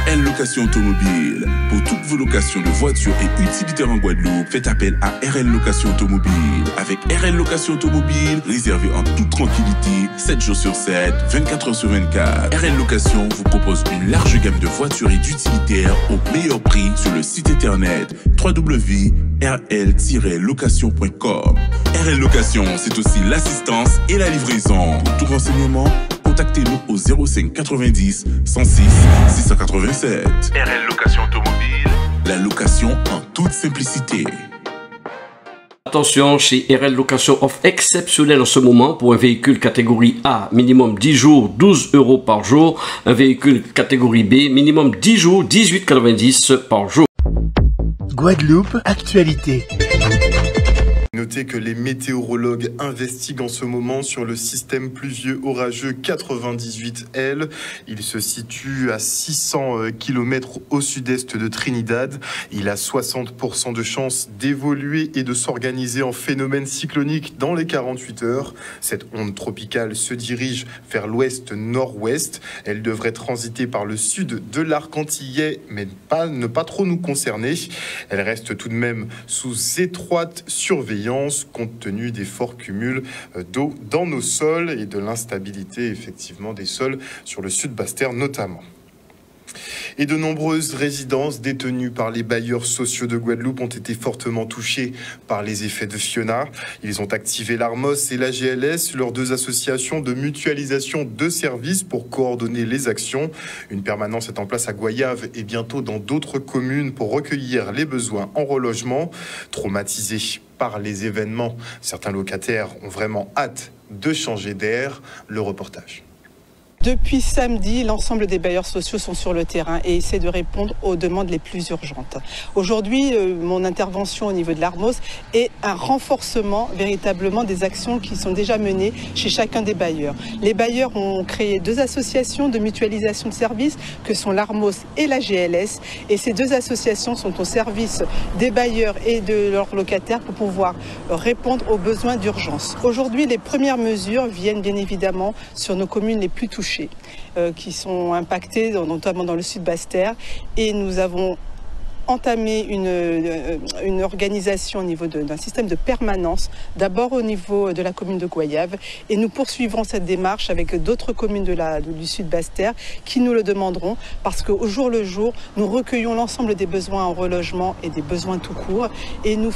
RL Location Automobile. Pour toutes vos locations de voitures et utilitaires en Guadeloupe, faites appel à RL Location Automobile. Avec RL Location Automobile, réservez en toute tranquillité, 7 jours sur 7, 24 heures sur 24. RL Location vous propose une large gamme de voitures et d'utilitaires au meilleur prix sur le site internet www.rl-location.com. RL Location, c'est aussi l'assistance et la livraison. Pour tout renseignement, contactez-nous au 05 90 106 687. RL Location Automobile, la location en toute simplicité. Attention, chez RL Location offre exceptionnelle en ce moment pour un véhicule catégorie A, minimum 10 jours, 12 € par jour. Un véhicule catégorie B, minimum 10 jours, 18,90 € par jour. Guadeloupe, actualité. Notez que les météorologues investiguent en ce moment sur le système pluvieux orageux 98L. Il se situe à 600 km au sud-est de Trinidad. Il a 60% de chances d'évoluer et de s'organiser en phénomène cyclonique dans les 48 heures. Cette onde tropicale se dirige vers l'ouest-nord-ouest. Elle devrait transiter par le sud de l'arc antillais, mais ne pas trop nous concerner. Elle reste tout de même sous étroite surveillance compte tenu des forts cumuls d'eau dans nos sols et de l'instabilité effectivement des sols sur le sud Basse-Terre notamment. Et de nombreuses résidences détenues par les bailleurs sociaux de Guadeloupe ont été fortement touchées par les effets de Fiona. Ils ont activé l'ARMOS et la GLS, leurs deux associations de mutualisation de services pour coordonner les actions. Une permanence est en place à Goyave et bientôt dans d'autres communes pour recueillir les besoins en relogement. Traumatisés par les événements, certains locataires ont vraiment hâte de changer d'air. Le reportage. Depuis samedi, l'ensemble des bailleurs sociaux sont sur le terrain et essaient de répondre aux demandes les plus urgentes. Aujourd'hui, mon intervention au niveau de l'ARMOS est un renforcement véritablement des actions qui sont déjà menées chez chacun des bailleurs. Les bailleurs ont créé deux associations de mutualisation de services que sont l'ARMOS et la GLS. Et ces deux associations sont au service des bailleurs et de leurs locataires pour pouvoir répondre aux besoins d'urgence. Aujourd'hui, les premières mesures viennent bien évidemment sur nos communes les plus touchées, qui sont impactés, notamment dans le sud Basse-Terre. Et nous avons entamé une organisation au niveau d'un système de permanence, d'abord au niveau de la commune de Goyave. Et nous poursuivrons cette démarche avec d'autres communes du sud Basse-Terre qui nous le demanderont, parce qu'au jour le jour, nous recueillons l'ensemble des besoins en relogement et des besoins tout court. Et nous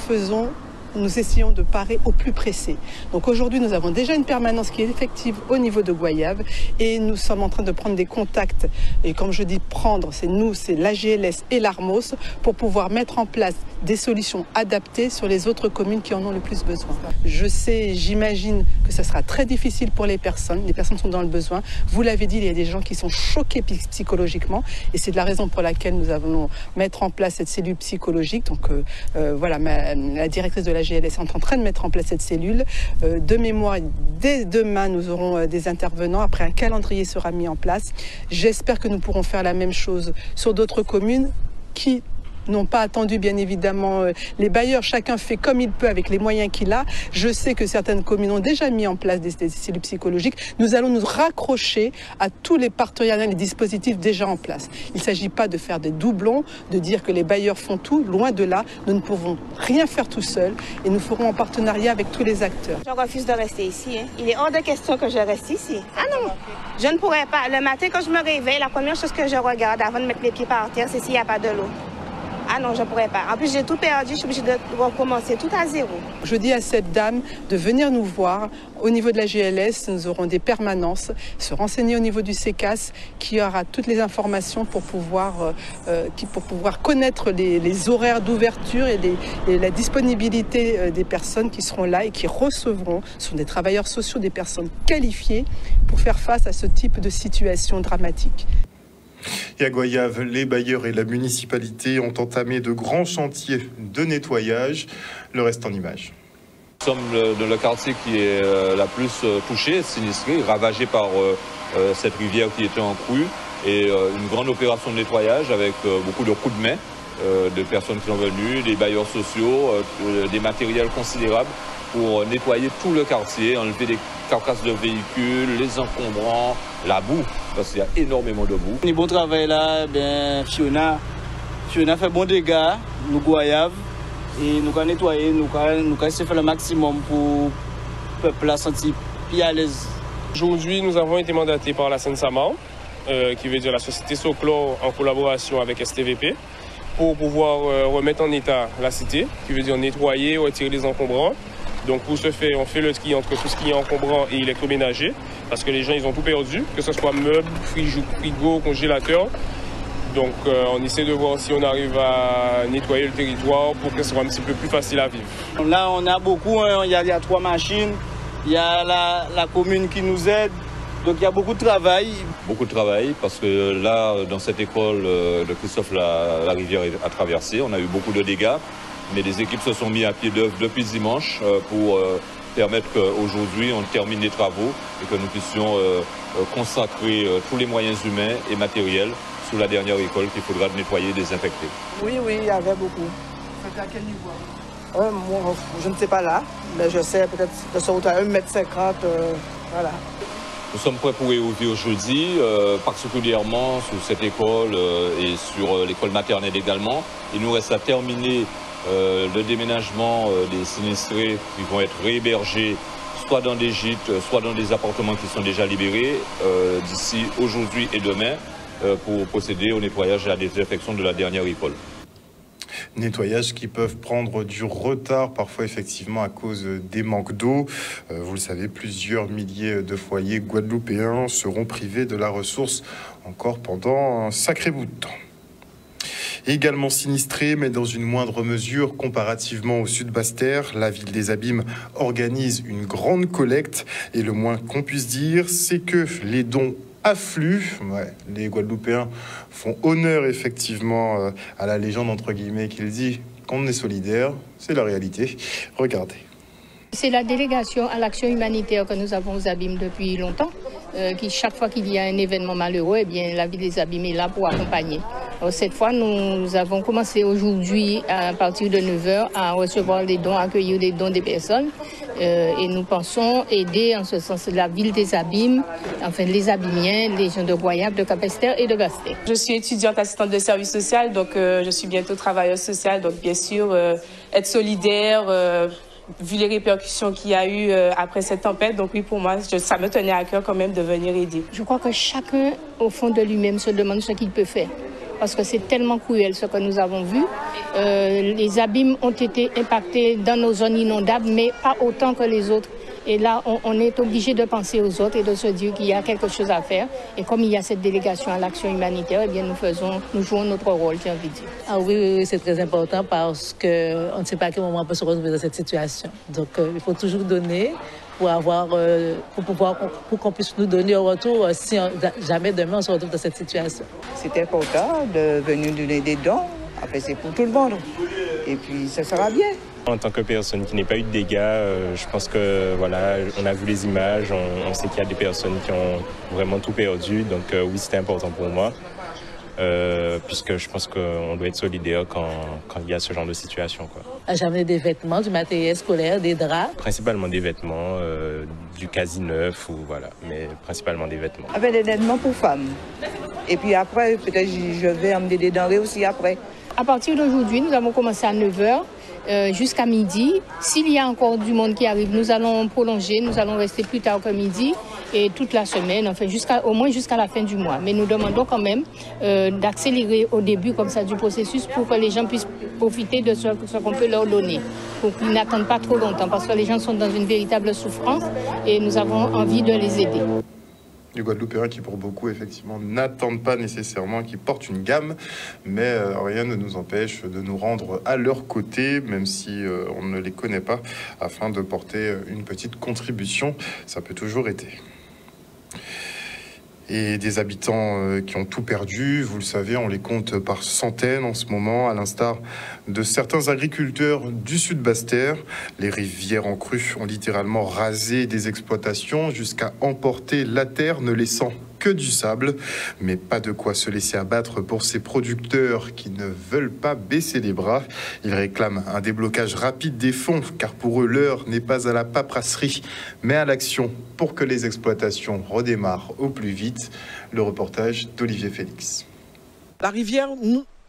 essayons de parer au plus pressé. Donc aujourd'hui, nous avons déjà une permanence qui est effective au niveau de Goyave et nous sommes en train de prendre des contacts. Et comme je dis prendre, c'est nous, c'est la GLS et l'ARMOS pour pouvoir mettre en place des solutions adaptées sur les autres communes qui en ont le plus besoin. Je sais, j'imagine que ça sera très difficile pour les personnes. Les personnes sont dans le besoin. Vous l'avez dit, il y a des gens qui sont choqués psychologiquement et c'est de la raison pour laquelle nous allons mettre en place cette cellule psychologique. Donc voilà, la directrice de la GLS est en train de mettre en place cette cellule. De mémoire, dès demain, nous aurons des intervenants. Après, un calendrier sera mis en place. J'espère que nous pourrons faire la même chose sur d'autres communes qui n'ont pas attendu bien évidemment les bailleurs. Chacun fait comme il peut avec les moyens qu'il a. Je sais que certaines communes ont déjà mis en place des cellules psychologiques. Nous allons nous raccrocher à tous les partenariats, les dispositifs déjà en place. Il ne s'agit pas de faire des doublons, de dire que les bailleurs font tout. Loin de là, nous ne pouvons rien faire tout seuls et nous ferons en partenariat avec tous les acteurs. Je refuse de rester ici. Il est hors de question que je reste ici. Ah non, je ne pourrais pas. Le matin, quand je me réveille, la première chose que je regarde avant de mettre les pieds par terre, c'est s'il n'y a pas de l'eau. Ah non, je ne pourrais pas. En plus, j'ai tout perdu, je suis obligée de recommencer tout à zéro. Je dis à cette dame de venir nous voir. Au niveau de la GLS, nous aurons des permanences, se renseigner au niveau du CECAS, qui aura toutes les informations pour pouvoir connaître les horaires d'ouverture et la disponibilité des personnes qui seront là et qui recevront. Ce sont des travailleurs sociaux, des personnes qualifiées pour faire face à ce type de situation dramatique. Et à Goyave, les bailleurs et la municipalité ont entamé de grands chantiers de nettoyage. Le reste en images. Nous sommes dans le quartier qui est la plus touchée, sinistrée, ravagée par cette rivière qui était en crue. Et une grande opération de nettoyage avec beaucoup de coups de main de personnes qui sont venues, des bailleurs sociaux, des matériels considérables pour nettoyer tout le quartier, enlever des carcasses de véhicules, les encombrants, la boue, parce qu'il y a énormément de boue. Le bon travail là, Fiona fait bon dégâts, nous goyave, et nous avons nettoyé, nous avons essayé de faire le maximum pour le peuple la sentir plus à l'aise. Aujourd'hui, nous avons été mandatés par la Seine-Saint-Marc, qui veut dire la société Soclor en collaboration avec STVP, pour pouvoir remettre en état la cité, qui veut dire nettoyer, retirer les encombrants. Donc pour ce faire, on fait le tri entre tout ce qui est encombrant et électroménager, parce que les gens ils ont tout perdu, que ce soit meubles, frigo, congélateur. Donc on essaie de voir si on arrive à nettoyer le territoire pour que ce soit un petit peu plus facile à vivre. Là on a beaucoup, hein. Il y a 3 machines, il y a la commune qui nous aide. Donc il y a beaucoup de travail. Beaucoup de travail parce que là, dans cette école de Christophe, la rivière a traversé. On a eu beaucoup de dégâts, mais les équipes se sont mis à pied d'œuvre depuis dimanche pour permettre qu'aujourd'hui on termine les travaux et que nous puissions consacrer tous les moyens humains et matériels sous la dernière école qu'il faudra nettoyer et désinfecter. Oui, il y avait beaucoup. C'était à quel niveau? Moi, je ne sais pas là, mais je sais peut-être de sortir à 1,50 m, voilà. Nous sommes prêts pour réouvrir jeudi, particulièrement sur cette école et sur l'école maternelle également. Il nous reste à terminer le déménagement des sinistrés qui vont être réhébergés soit dans des gîtes, soit dans des appartements qui sont déjà libérés d'ici aujourd'hui et demain pour procéder au nettoyage et à la désinfection de la dernière école. Nettoyages qui peuvent prendre du retard, parfois effectivement à cause des manques d'eau. Vous le savez, plusieurs milliers de foyers guadeloupéens seront privés de la ressource encore pendant un sacré bout de temps. Également sinistré, mais dans une moindre mesure comparativement au sud Basse-Terre, la ville des Abîmes organise une grande collecte et le moins qu'on puisse dire, c'est que les dons affluent. Ouais, les Guadeloupéens font honneur effectivement à la légende entre guillemets qu'il dit qu'on est solidaire. C'est la réalité. Regardez. C'est la délégation à l'action humanitaire que nous avons aux Abîmes depuis longtemps, qui chaque fois qu'il y a un événement malheureux, eh bien, la ville des Abîmes est là pour accompagner. Alors, cette fois, nous avons commencé aujourd'hui à partir de 9 h à recevoir des dons, accueillir des dons des personnes. Et nous pensons aider en ce sens la ville des Abîmes, enfin les Abîmiens, les gens de Goyave, de Capesterre et de Basse-Terre. Je suis étudiante assistante de service social, donc je suis bientôt travailleuse sociale, donc bien sûr être solidaire, vu les répercussions qu'il y a eu après cette tempête. Donc oui, pour moi, ça me tenait à cœur quand même de venir aider. Je crois que chacun, au fond de lui-même, se demande ce qu'il peut faire. Parce que c'est tellement cruel ce que nous avons vu. Les Abîmes ont été impactés dans nos zones inondables, mais pas autant que les autres. Et là, on est obligé de penser aux autres et de se dire qu'il y a quelque chose à faire. Et comme il y a cette délégation à l'action humanitaire, eh bien nous jouons notre rôle, j'ai envie de dire. Ah oui, c'est très important parce qu'on ne sait pas à quel moment on peut se retrouver dans cette situation. Donc il faut toujours donner pour qu'on puisse nous donner un retour si jamais demain on se retrouve dans cette situation. C'est important de venir donner des dons. Après, c'est pour tout le monde. Et puis, ça sera bien. En tant que personne qui n'ait pas eu de dégâts, je pense que voilà, on a vu les images, on sait qu'il y a des personnes qui ont vraiment tout perdu. Donc oui, c'était important pour moi, puisque je pense qu'on doit être solidaire quand il y a ce genre de situation, quoi. J'ai amené des vêtements, du matériel scolaire, des draps. Principalement des vêtements, du quasi neuf, ou voilà, mais principalement des vêtements. Avec des vêtements pour femmes. Et puis après, peut-être je vais amener des denrées aussi après. À partir d'aujourd'hui, nous avons commencé à 9 h jusqu'à midi. S'il y a encore du monde qui arrive, nous allons prolonger, nous allons rester plus tard que midi et toute la semaine, enfin au moins jusqu'à la fin du mois. Mais nous demandons quand même d'accélérer au début comme ça du processus pour que les gens puissent profiter de ce qu'on peut leur donner, pour qu'ils n'attendent pas trop longtemps, parce que les gens sont dans une véritable souffrance et nous avons envie de les aider. Du Guadeloupéen qui pour beaucoup effectivement n'attendent pas nécessairement, qui portent une gamme, mais rien ne nous empêche de nous rendre à leur côté, même si on ne les connaît pas, afin de porter une petite contribution. Ça peut toujours aider. Et des habitants qui ont tout perdu, vous le savez, on les compte par centaines en ce moment, à l'instar de certains agriculteurs du sud Basse-Terre. Les rivières en crue ont littéralement rasé des exploitations jusqu'à emporter la terre, ne laissant que du sable. Mais pas de quoi se laisser abattre pour ces producteurs qui ne veulent pas baisser les bras. Ils réclament un déblocage rapide des fonds, car pour eux, l'heure n'est pas à la paperasserie, mais à l'action pour que les exploitations redémarrent au plus vite. Le reportage d'Olivier Félix. La rivière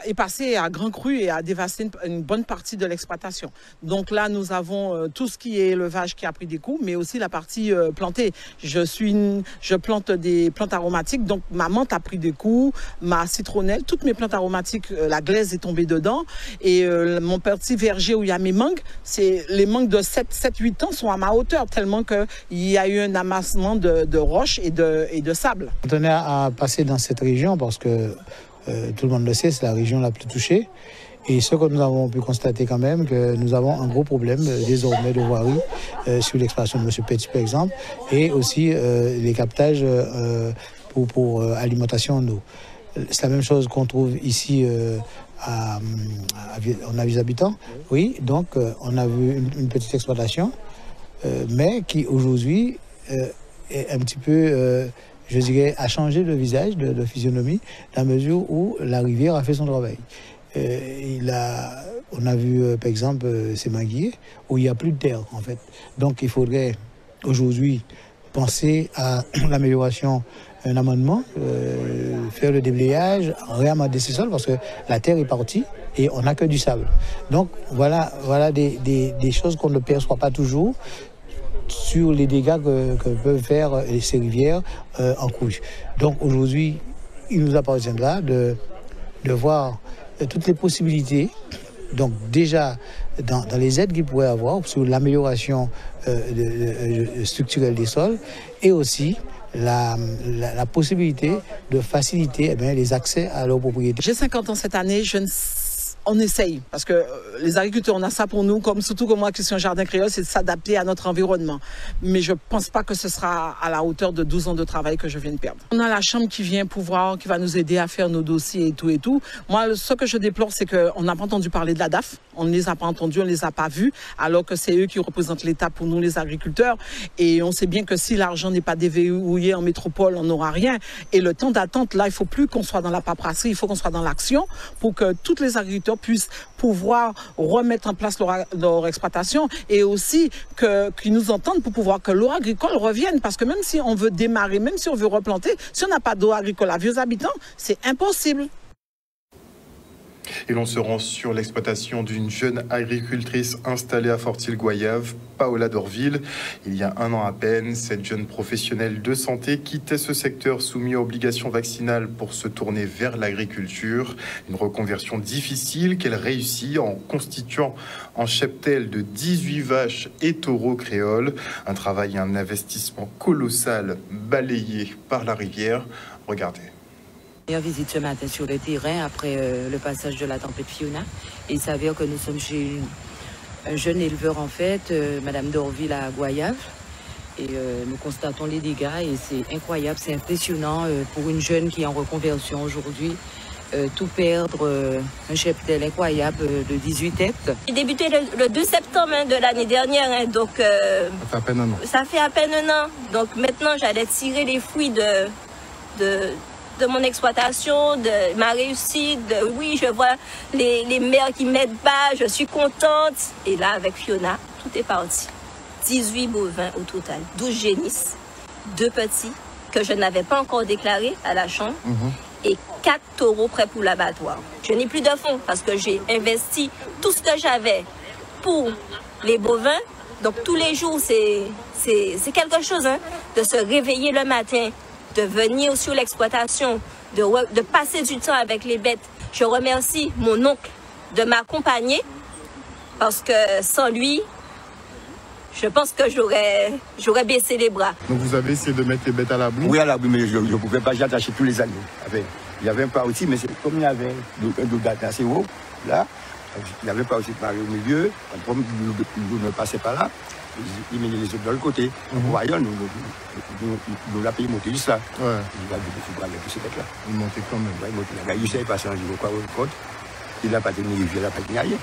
est passée à grand cru et a dévasté une bonne partie de l'exploitation. Donc là, nous avons tout ce qui est élevage qui a pris des coups, mais aussi la partie plantée. Je plante des plantes aromatiques, donc ma menthe a pris des coups, ma citronnelle, toutes mes plantes aromatiques, la glaise est tombée dedans. Et mon petit verger où il y a mes mangues, les mangues de 7-8 ans sont à ma hauteur, tellement qu'il y a eu un amassement de roches et de sable. On tenait à passer dans cette région parce que tout le monde le sait, c'est la région la plus touchée. Et ce que nous avons pu constater quand même, que nous avons un gros problème désormais de voirie sur l'exploitation de M. Petit par exemple, et aussi les captages pour alimentation en eau. C'est la même chose qu'on trouve ici en avis habitants. Oui, donc on a vu une petite exploitation, mais qui aujourd'hui est un petit peu... je dirais, a changé de visage, de physionomie, dans la mesure où la rivière a fait son travail. On a vu, par exemple, ces manguiers, où il n'y a plus de terre, en fait. Donc, il faudrait, aujourd'hui, penser à l'amélioration, un amendement, faire le déblayage, réamender ces sols, parce que la terre est partie et on n'a que du sable. Donc, voilà des choses qu'on ne perçoit pas toujours, sur les dégâts que peuvent faire ces rivières en couche. Donc aujourd'hui, il nous appartiendra de voir toutes les possibilités, donc déjà dans les aides qu'il pourrait avoir sur l'amélioration structurelle des sols et aussi la possibilité de faciliter les accès à leurs propriétés. J'ai 50 ans cette année, on essaye, parce que les agriculteurs, on a ça pour nous, surtout comme moi, Christian Jardin Créole, c'est de s'adapter à notre environnement. Mais je ne pense pas que ce sera à la hauteur de 12 ans de travail que je viens de perdre. On a la chambre qui vient qui va nous aider à faire nos dossiers et tout et tout. Moi, ce que je déplore, c'est qu'on n'a pas entendu parler de la DAF. On ne les a pas entendus, on ne les a pas vus, alors que c'est eux qui représentent l'État pour nous, les agriculteurs. Et on sait bien que si l'argent n'est pas déverrouillé en métropole, on n'aura rien. Et le temps d'attente, là, il ne faut plus qu'on soit dans la paperasserie, il faut qu'on soit dans l'action pour que tous les agriculteurs puissent pouvoir remettre en place leur exploitation et aussi qu'ils nous entendent pour pouvoir que l'eau agricole revienne. Parce que même si on veut démarrer, même si on veut replanter, si on n'a pas d'eau agricole à vieux habitants, c'est impossible. Et l'on se rend sur l'exploitation d'une jeune agricultrice installée à Fortil-Goyave, Paola Dorville. Il y a un an à peine, cette jeune professionnelle de santé quittait ce secteur soumis à obligation vaccinale pour se tourner vers l'agriculture. Une reconversion difficile qu'elle réussit en constituant un cheptel de 18 vaches et taureaux créoles. Un travail et un investissement colossal balayé par la rivière. Regardez. On visite ce matin sur le terrain après le passage de la tempête Fiona. Et il s'avère que nous sommes chez un jeune éleveur en fait, Madame Dorville à Goyave. Et nous constatons les dégâts et c'est incroyable, c'est impressionnant pour une jeune qui est en reconversion aujourd'hui. Tout perdre, un cheptel incroyable de 18 têtes. J'ai débuté le 2 septembre de l'année dernière, donc ça fait à peine un an. Ça fait à peine un an. Donc maintenant j'allais tirer les fruits de mon exploitation, de ma réussite. Oui, je vois les mères qui m'aident pas, je suis contente. Et là, avec Fiona, tout est parti. 18 bovins au total, 12 génisses, 2 petits que je n'avais pas encore déclarés à la chambre et 4 taureaux prêts pour l'abattoir. Je n'ai plus de fonds parce que j'ai investi tout ce que j'avais pour les bovins. Donc tous les jours, c'est quelque chose de se réveiller le matin, de venir sur l'exploitation, de passer du temps avec les bêtes. Je remercie mon oncle de m'accompagner parce que sans lui, je pense que j'aurais baissé les bras. Donc vous avez essayé de mettre les bêtes à l'abri? Oui, à l'abri, mais je ne pouvais pas attacher tous les animaux. Il y avait un pas aussi, mais comme il y avait un dos assez haut, là, il n'y avait pas aussi de marée au milieu, comme l'eau ne passait pas là, il met les autres de l'autre côté. En voyant, nous l'avons payé monter juste là. Ouais. Il va aller tous ces bêtes-là. Il montait quand même. Oui, il montait là. Il ne savait pas si on dit quoi au côte. Il n'a pas tenu rivière, il n'a pas tenu rien.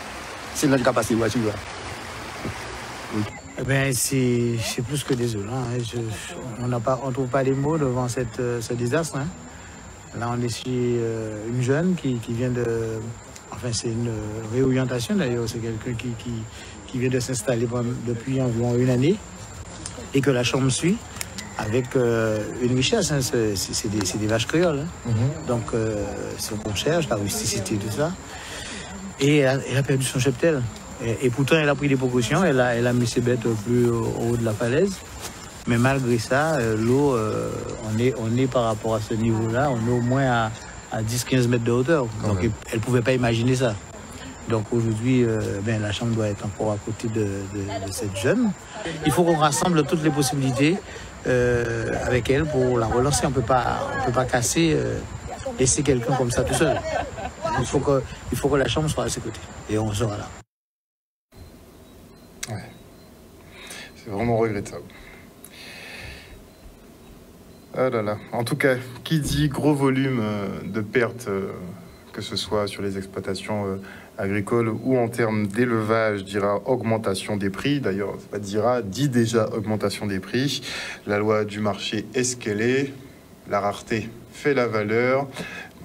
C'est notre capacité de voiture là. Eh ben, c'est plus que désolant. Hein. On ne trouve pas les mots devant ce désastre. Hein. Là, on est sur une jeune qui vient de... Enfin, c'est une réorientation d'ailleurs. C'est quelqu'un qui vient de s'installer depuis environ une année et que la chambre suit avec une richesse. Hein. C'est des vaches créoles. Hein. Donc, c'est qu'on cherche, la rusticité, tout ça. Et elle a perdu son cheptel. Et pourtant, elle a pris des précautions, elle a mis ses bêtes plus au haut de la falaise. Mais malgré ça, l'eau, on est par rapport à ce niveau-là, on est au moins à 10-15 mètres de hauteur. Donc elle ne pouvait pas imaginer ça. Donc aujourd'hui, la chambre doit être encore à côté de cette jeune. Il faut qu'on rassemble toutes les possibilités avec elle pour la relancer. On ne peut pas casser, laisser quelqu'un comme ça tout seul. Il faut que la chambre soit à ses côtés. Et on sera là. Ouais. C'est vraiment regrettable. Ah là là. En tout cas, qui dit gros volume de pertes, que ce soit sur les exploitations agricoles ou en termes d'élevage, dira augmentation des prix. D'ailleurs, pas dira, dit déjà augmentation des prix. La loi du marché est ce qu'elle est. La rareté fait la valeur.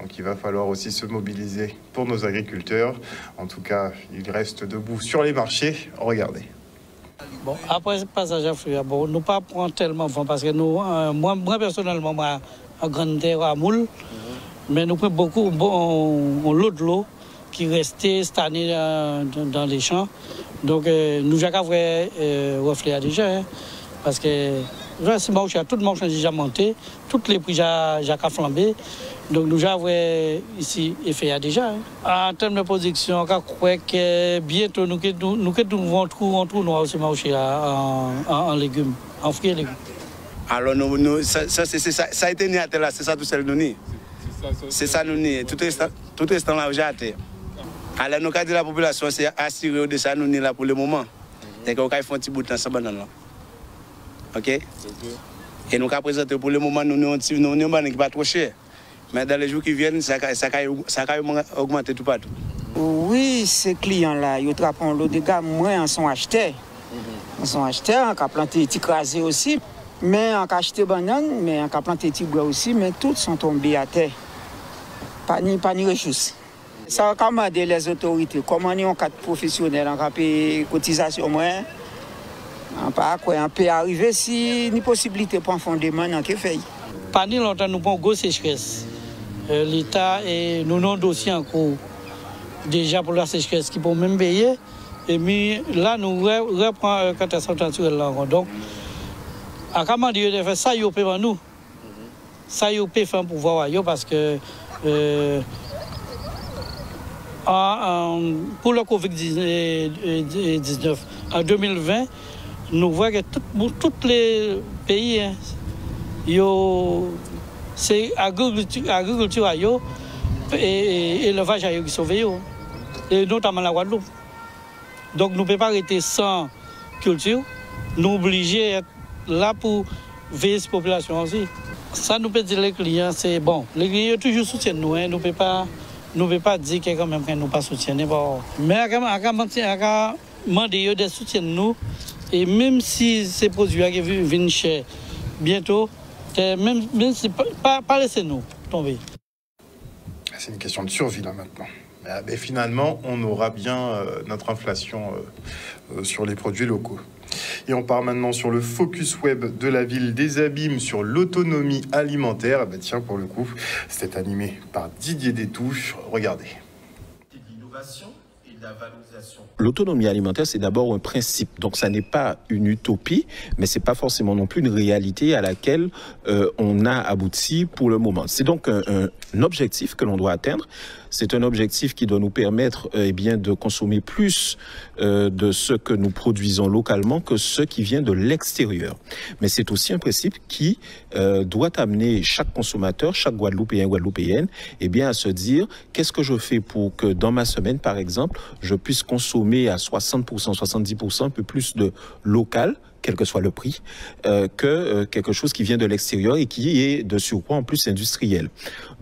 Donc il va falloir aussi se mobiliser pour nos agriculteurs. En tout cas, ils restent debout sur les marchés. Regardez. Bon, après ce passage à fruits, bon, nous ne pas prendre tellement vent parce que nous, moi personnellement, moi, en grande terre à moule, mais nous prenons beaucoup l'eau de l'eau qui restait cette année dans les champs. Donc nous avons reflet déjà, hein, parce que tout le monde a déjà monté, tous les prix ont flambé. Donc nous avons ici effet déjà. Hein. En termes de production, on croit que bientôt nous devons trouver aussi marché en légumes, en fruits et légumes. Alors ça a été né à terre là, c'est ça tout seul nous ni. C'est ça nous ni. Tout restant là déjà à terre. Alors nous avons dit la population c'est assuré de ça nous ni là pour le moment. Donc on va faire un petit bout de temps sans banane là. OK? Et nous avons présenté pour le moment nous qui pas trop cher. Mais dans les jours qui viennent, ça va augmenter tout partout. Oui, ces clients-là, ils trappent le dégât, moins en sont achetés. Ils sont achetés, on a planté des petits crasés aussi. Mais on a acheté banane, mais on a planté des petits bois aussi, mais tous sont tombés à terre. Pas ni ressources. Ça a commandé les autorités. Comment on a 4 professionnels, on a payé cotisation moins. On peut arriver si une possibilité pour un fondement, on a fait. Pas ni longtemps, nous avons une grosse sécheresse. L'État et nous avons un dossier en cours déjà pour la sécheresse qui peut même payer. Et puis là, nous reprenons la catastrophe naturelle. Donc, à comment dire de faire ça, il peut pour nous. Ça, il peut faire pour voir parce que pour le Covid-19, en 2020, nous voyons que tous les pays, hein, c'est agriculture et élevage qui sont veillés, et notamment la Guadeloupe. Donc nous ne pouvons pas rester sans culture, nous obligés d'être là pour veiller cette population aussi. Ça nous peut dire les clients, c'est bon. Les clients toujours soutiennent nous, hein. Nous ne pouvons pas dire que quand même nous ne pas soutiennent. Mais à demander de soutiennent nous, et même si ces produits viennent chers, bientôt, même si pas laisser nous tomber. C'est une question de survie là maintenant. Mais finalement, on aura bien notre inflation sur les produits locaux. Et on part maintenant sur le focus web de la ville des Abîmes sur l'autonomie alimentaire. Tiens, pour le coup, c'est animé par Didier Détouche. Regardez. L'innovation et la valorisation. L'autonomie alimentaire, c'est d'abord un principe. Donc, ça n'est pas une utopie, mais c'est pas forcément non plus une réalité à laquelle on a abouti pour le moment. C'est donc un objectif que l'on doit atteindre. C'est un objectif qui doit nous permettre de consommer plus de ce que nous produisons localement que ce qui vient de l'extérieur. Mais c'est aussi un principe qui doit amener chaque consommateur, chaque Guadeloupéen, Guadeloupéenne, à se dire qu'est-ce que je fais pour que dans ma semaine, par exemple, je puisse consommer à 60%, 70% un peu plus de local, quel que soit le prix, que quelque chose qui vient de l'extérieur et qui est de surcroît en plus industriel.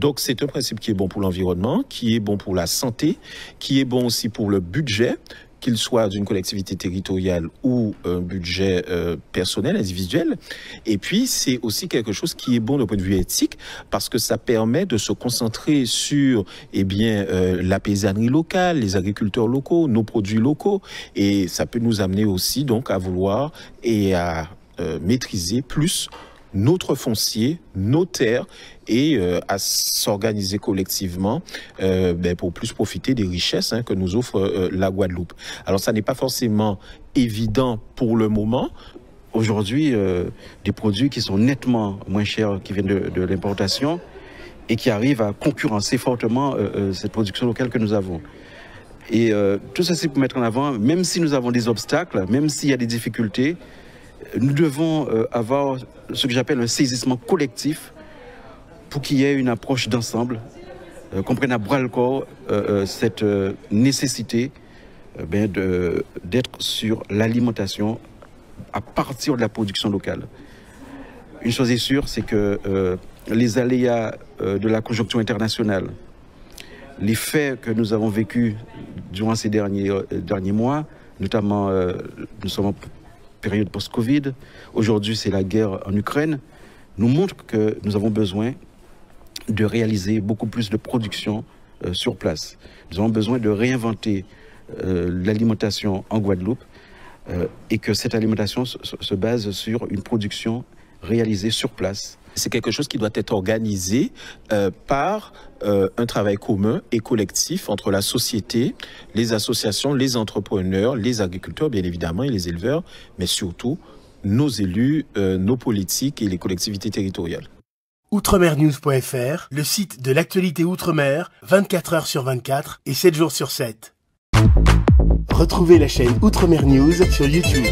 Donc c'est un principe qui est bon pour l'environnement, qui est bon pour la santé, qui est bon aussi pour le budget, qu'il soit d'une collectivité territoriale ou un budget personnel, individuel. Et puis, c'est aussi quelque chose qui est bon d'un point de vue éthique, parce que ça permet de se concentrer sur la paysannerie locale, les agriculteurs locaux, nos produits locaux. Et ça peut nous amener aussi donc à vouloir et à maîtriser plus notre foncier, nos terres, et à s'organiser collectivement pour plus profiter des richesses que nous offre la Guadeloupe. Alors ça n'est pas forcément évident pour le moment. Aujourd'hui, des produits qui sont nettement moins chers, qui viennent de l'importation et qui arrivent à concurrencer fortement cette production locale que nous avons. Et tout ceci pour mettre en avant, même si nous avons des obstacles, même s'il y a des difficultés, nous devons avoir ce que j'appelle un saisissement collectif pour qu'il y ait une approche d'ensemble, qu'on prenne à bras-le-corps cette nécessité d'être sur l'alimentation à partir de la production locale. Une chose est sûre, c'est que les aléas de la conjoncture internationale, les faits que nous avons vécus durant ces derniers mois, notamment nous sommes en période post-Covid, aujourd'hui c'est la guerre en Ukraine, nous montrent que nous avons besoin de réaliser beaucoup plus de production sur place. Nous avons besoin de réinventer l'alimentation en Guadeloupe et que cette alimentation se base sur une production réalisée sur place. C'est quelque chose qui doit être organisé par un travail commun et collectif entre la société, les associations, les entrepreneurs, les agriculteurs bien évidemment et les éleveurs, mais surtout nos élus, nos politiques et les collectivités territoriales. Outremernews.fr, le site de l'actualité Outre-mer, 24 heures sur 24 et 7 jours sur 7. Retrouvez la chaîne Outremer News sur YouTube.